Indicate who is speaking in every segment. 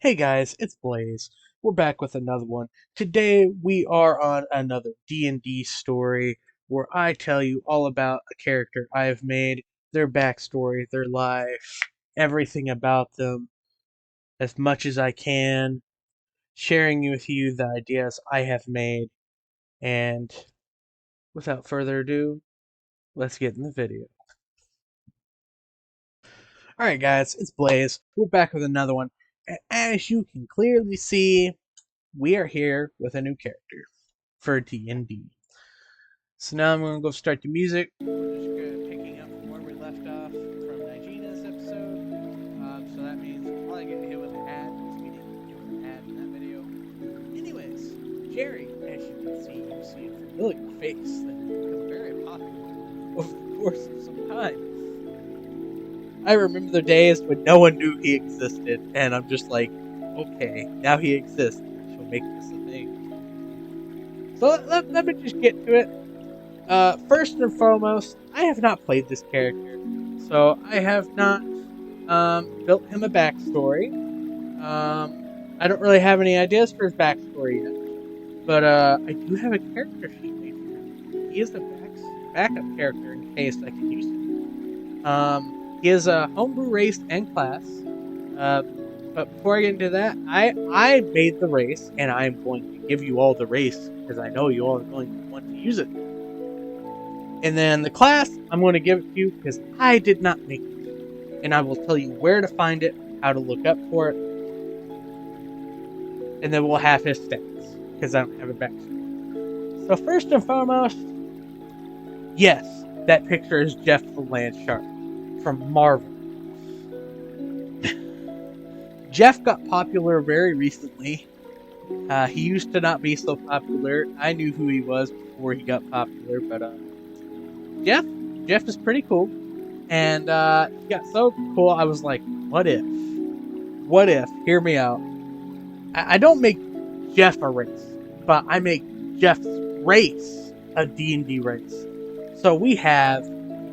Speaker 1: Hey guys, it's Blaze. We're back with another one. Today we are on another D&D story where I tell you all about a character I have made, their backstory, their life, everything about them, as much as I can, sharing with you the ideas I have made, and without further ado, let's get in the video. Alright guys, it's Blaze. We're back with another one. And as you can clearly see, we are here with a new character for D&D. So now I'm going to go start the music. We're just picking up from where we left off from Nigina's episode. So that means we'll probably get hit with an ad because we didn't do an ad in that video. Anyways, Gerry, as you can see a familiar face that has become very popular over the course of some time. I remember the days when no one knew he existed, and I'm just like, okay, now he exists. She'll make this a thing. So let me just get to it. First and foremost, I have not played this character, so I have not built him a backstory. I don't really have any ideas for his backstory yet, but I do have a character sheet made for him. He is a backup character in case I can use him. He is a homebrew race and class. But before I get into that, I made the race, and I'm going to give you all the race because I know you all are going to want to use it. And then the class, I'm going to give it to you because I did not make it. And I will tell you where to find it, how to look up for it. And then we'll have his stats because I don't have a backstory. So first and foremost, yes, that picture is Jeff the Land Shark from Marvel. Jeff got popular very recently. He used to not be so popular. I knew who he was before he got popular, but Jeff is pretty cool. And he got so cool, I was like, what if? What if? Hear me out. I don't make Jeff a race, but I make Jeff's race a D&D race. So we have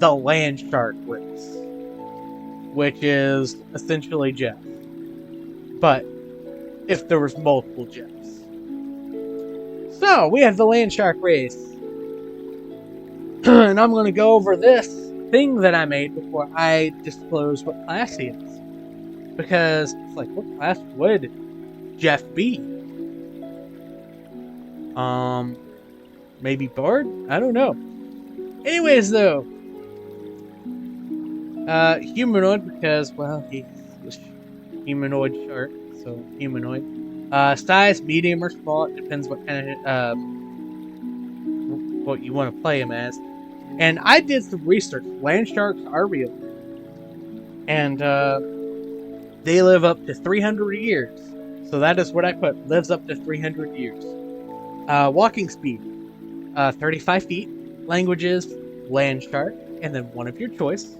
Speaker 1: the Land Shark race, which is essentially Jeff. But if there was multiple Jeffs. So we have the Land Shark race. And I'm going to go over this thing that I made before I disclose what class he is. Because it's like, what class would Jeff be? Maybe Bard? I don't know. Anyways, though. Humanoid because, well, he's a humanoid shark. So, humanoid. Size, medium or small. It depends what kind of, what you want to play him as. And I did some research. Land sharks are real. And, they live up to 300 years. So that is what I put. Lives up to 300 years. Walking speed. 35 feet. Languages. Land shark. And then one of your choice.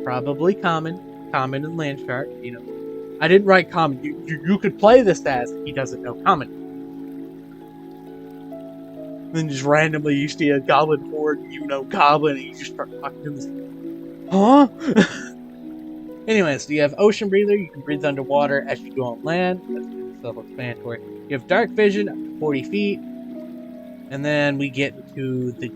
Speaker 1: Probably common. Common and land shark. You know. I didn't write common. You could play this as he doesn't know common. Then just randomly you see a goblin horde, you know goblin, and you just start talking to him. Huh? Anyways, you have ocean breather. You can breathe underwater as you go on land. That's self-explanatory. You have dark vision up to 40 feet. And then we get to the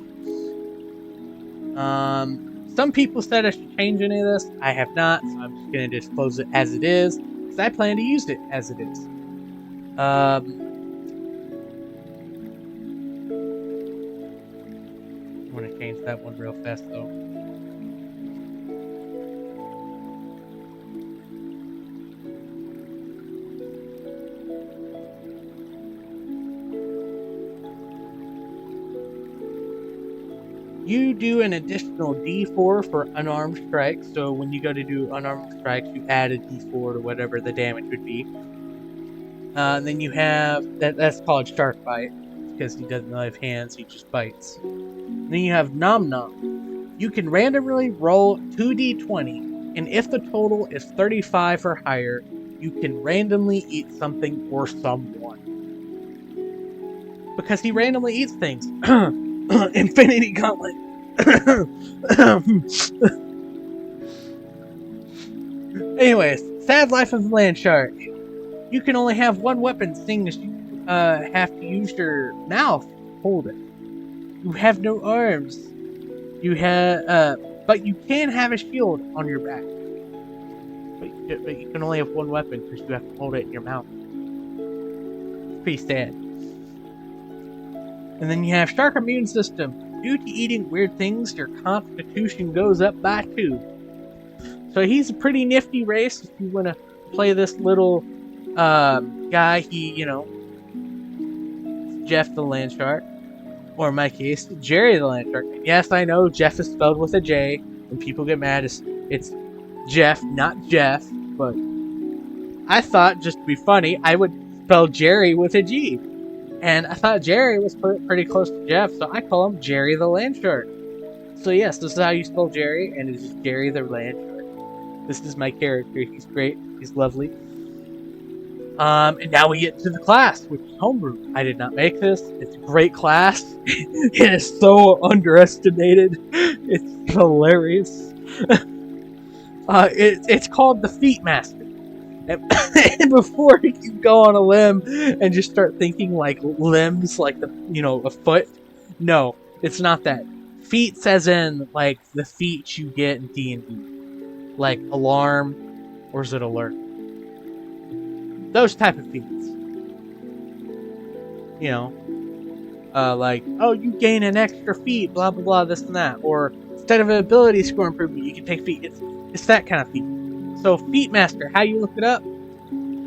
Speaker 1: some people said I should change any of this. I have not, so I'm just going to disclose it as it is. Because I plan to use it as it is. I'm going to change that one real fast, though. You do an additional D4 for unarmed strikes. So when you go to do unarmed strikes, you add a D4 to whatever the damage would be. And then you have that's called shark bite because he doesn't really have hands; he just bites. And then you have nom nom. You can randomly roll 2d20, and if the total is 35 or higher, you can randomly eat something or someone. Because he randomly eats things. Infinity Gauntlet. Anyways, sad life of the land shark. you can only have one weapon, seeing as you have to use your mouth to hold it. You have no arms. You have, but you can have a shield on your back. But you can only have one weapon because you have to hold it in your mouth. It's pretty sad. And then you have shark immune system. Due to eating weird things, your constitution goes up by 2. So he's a pretty nifty race if you want to play this little guy. He, Jeff the Land Shark. Or in my case, Gerry the Land Shark. Yes, I know Jeff is spelled with a J. When people get mad, it's Jeff, not Jeff. But I thought, just to be funny, I would spell Gerry with a G. And I thought Gerry was pretty close to Jeff, so I call him Gerry the Land Shark. So yes, this is how you spell Gerry, and it's Gerry the Land Shark. This is my character. He's great. He's lovely. And now we get to the class, which is Homebrew. I did not make this. It's a great class. It is so underestimated. It's hilarious. It's called the Feet Master. And before you go on a limb and just start thinking like limbs, like a foot, no, it's not that. Feet says in like the feats you get in D&D, like alarm, or is it alert? Those type of feats. Like, oh, you gain an extra feat, blah blah blah, this and that, or instead of an ability score improvement, you can take feat. It's that kind of feat. So Feet Master, how you look it up?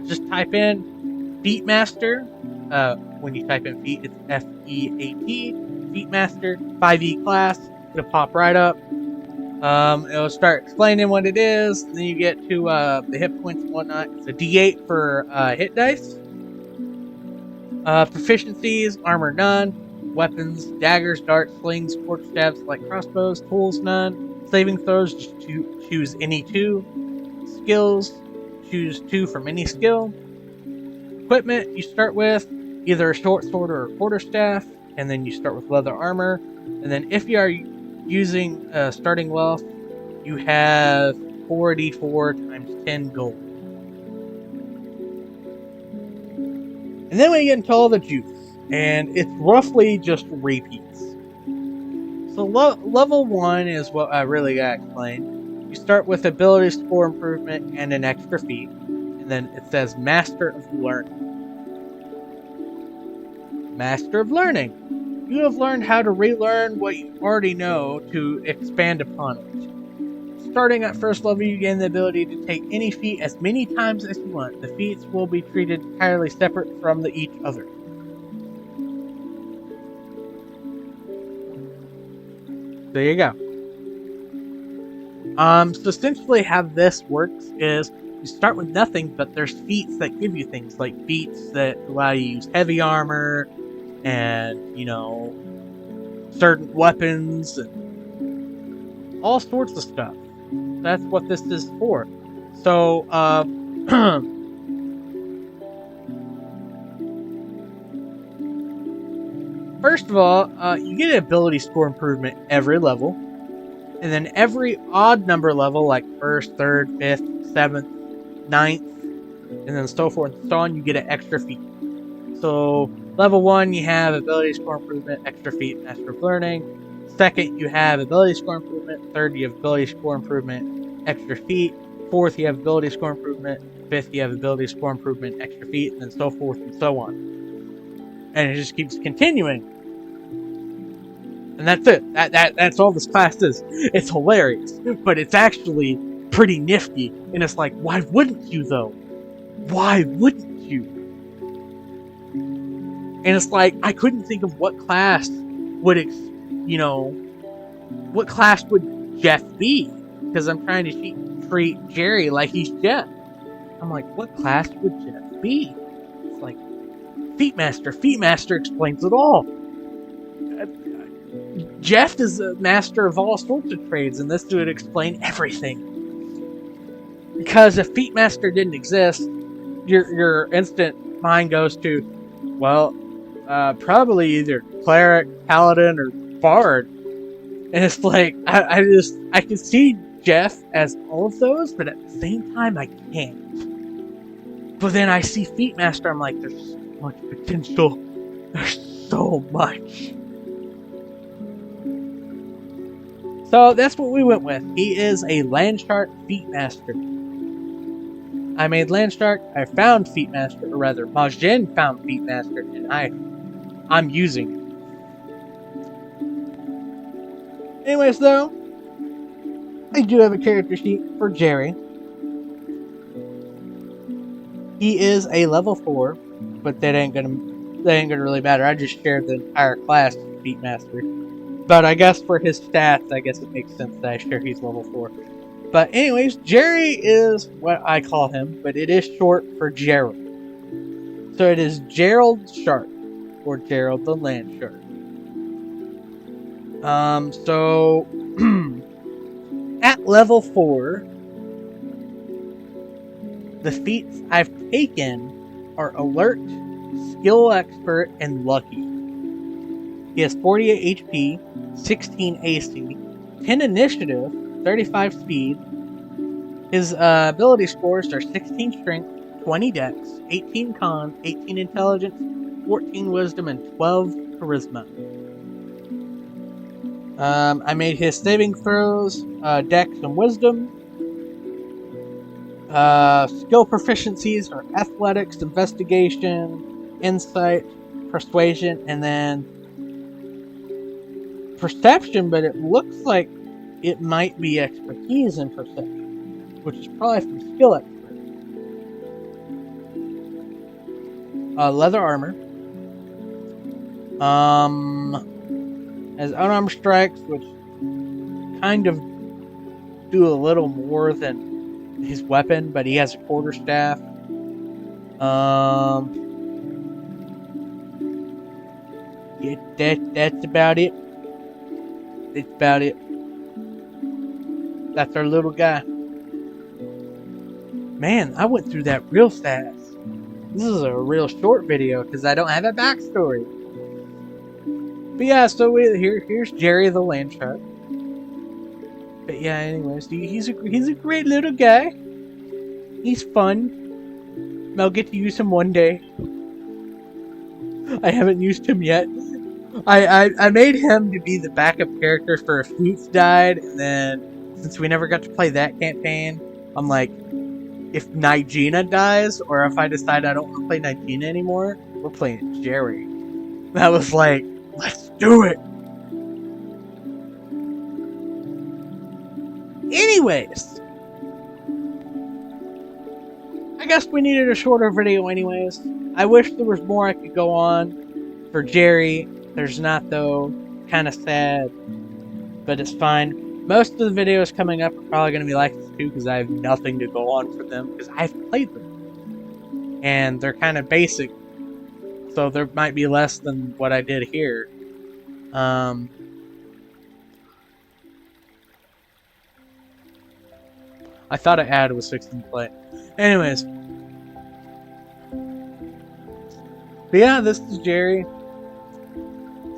Speaker 1: Just type in Feet Master. When you type in feet, it's F-E-A-T. Feet Master 5e class. It'll pop right up. It'll start explaining what it is. Then you get to the hit points and whatnot. It's a D8 for hit dice. Proficiencies: armor none. Weapons: daggers, darts, slings, quarterstaffs, like crossbows. Tools none. Saving throws: just choose any 2. Skills: choose 2 from any skill. Equipment: you start with either a short sword or a quarterstaff, and then you start with leather armor. And then if you are using starting wealth, you have 4d4 times 10 gold. And then we get into all the juice, and it's roughly just repeats. So level 1 is what I really gotta explain. You start with ability score improvement and an extra feat, and then it says Master of Learning. Master of Learning. You have learned how to relearn what you already know to expand upon it. Starting at first level, you gain the ability to take any feat as many times as you want. The feats will be treated entirely separate from each other. There you go. So essentially how this works is you start with nothing, but there's feats that give you things, like feats that allow you to use heavy armor, and, certain weapons, and all sorts of stuff. That's what this is for. So, first of all, you get an ability score improvement every level, and then every odd number level, like 1st, 3rd, 5th, 7th, 9th, and then so forth and so on, you get an extra feat. So, level 1, you have ability score improvement, extra feat, Master of Learning. 2nd, you have ability score improvement. 3rd, you have ability score improvement, extra feat. 4th, you have ability score improvement. 5th, you have ability score improvement, extra feat, and then so forth and so on. And it just keeps continuing. And that's it. That's all this class is. It's hilarious, but it's actually pretty nifty. And it's like, why wouldn't you though? Why wouldn't you? And it's like, I couldn't think of what class would, what class would Jeff be? Because I'm trying to treat Gerry like he's Jeff. I'm like, what class would Jeff be? It's like, Feet Master. Feet Master explains it all. Jeff is a master of all sorts of trades, and this would explain everything. Because if Feet Master didn't exist, your instant mind goes to, well, probably either cleric, paladin, or bard. And it's like, I can see Jeff as all of those, but at the same time, I can't. But then I see Featmaster, I'm like, there's so much potential. There's so much. So that's what we went with. He is a Landshark Featmaster. I made Landshark, I found Featmaster, or rather, Majin found Featmaster, and I'm using it. Anyways, though, I do have a character sheet for Gerry. He is a level 4, but that ain't gonna really matter. I just shared the entire class with Featmaster. But I guess for his stats, I guess it makes sense that I share he's level 4. But anyways, Gerry is what I call him, but it is short for Gerald. So it is Gerald Shark, or Gerald the Land Shark. So at level 4, the feats I've taken are Alert, Skill Expert, and Lucky. He has 48 HP, 16 AC, 10 Initiative, 35 Speed. His ability scores are 16 Strength, 20 Dex, 18 Con, 18 Intelligence, 14 Wisdom, and 12 Charisma. I made his saving throws, Dex, and Wisdom. Skill proficiencies are Athletics, Investigation, Insight, Persuasion, and then Perception, but it looks like it might be Expertise in Perception, which is probably from Skill Expert. Leather Armor. Has unarmed strikes, which kind of do a little more than his weapon, but he has a quarterstaff. Yeah, that's about it. That's about it. That's our little guy. Man, I went through that real fast. This is a real short video because I don't have a backstory. But yeah, so here's Gerry the Land Shark. But yeah, anyways, he's a great little guy. He's fun. I'll get to use him one day. I haven't used him yet. I made him to be the backup character for if Foots died, and then since we never got to play that campaign, I'm like, if Nigena dies, or if I decide I don't want to play Nigena anymore, we're playing Gerry. And I was like, let's do it! Anyways, I guess we needed a shorter video anyways. I wish there was more I could go on for Gerry. There's not though. Kind of sad, but it's fine. Most of the videos coming up are probably going to be like this too, because I have nothing to go on for them, because I've played them. And they're kind of basic, so there might be less than what I did here. I thought I added was 16 play. Anyways. But yeah, this is Gerry.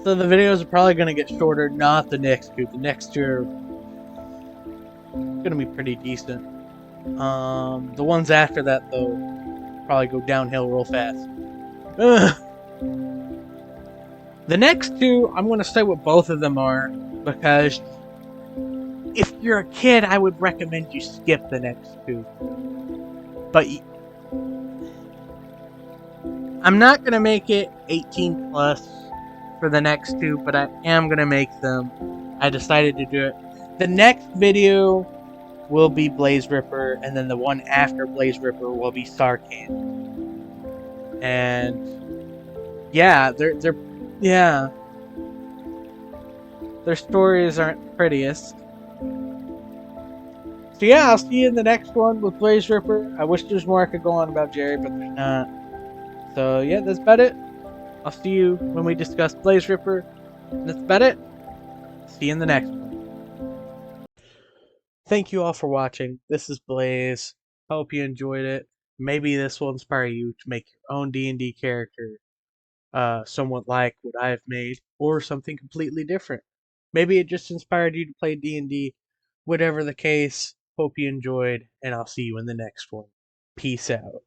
Speaker 1: So the videos are probably going to get shorter, not the next two. The next two are going to be pretty decent. The ones after that, though, probably go downhill real fast. The next two, I'm going to say what both of them are, because if you're a kid, I would recommend you skip the next two. But I'm not going to make it 18 plus for the next two, but I am going to make them. I decided to do it. The next video will be BlazeRipper, and then the one after BlazeRipper will be Sarkhan. And yeah, their stories aren't the prettiest. So yeah, I'll see you in the next one with BlazeRipper. I wish there's more I could go on about Gerry, but there's not. So yeah, that's about it. I'll see you when we discuss BlazeRipper. And that's about it. See you in the next one. Thank you all for watching. This is Blaze. Hope you enjoyed it. Maybe this will inspire you to make your own D&D character somewhat like what I have made, or something completely different. Maybe it just inspired you to play D&D. Whatever the case, hope you enjoyed, and I'll see you in the next one. Peace out.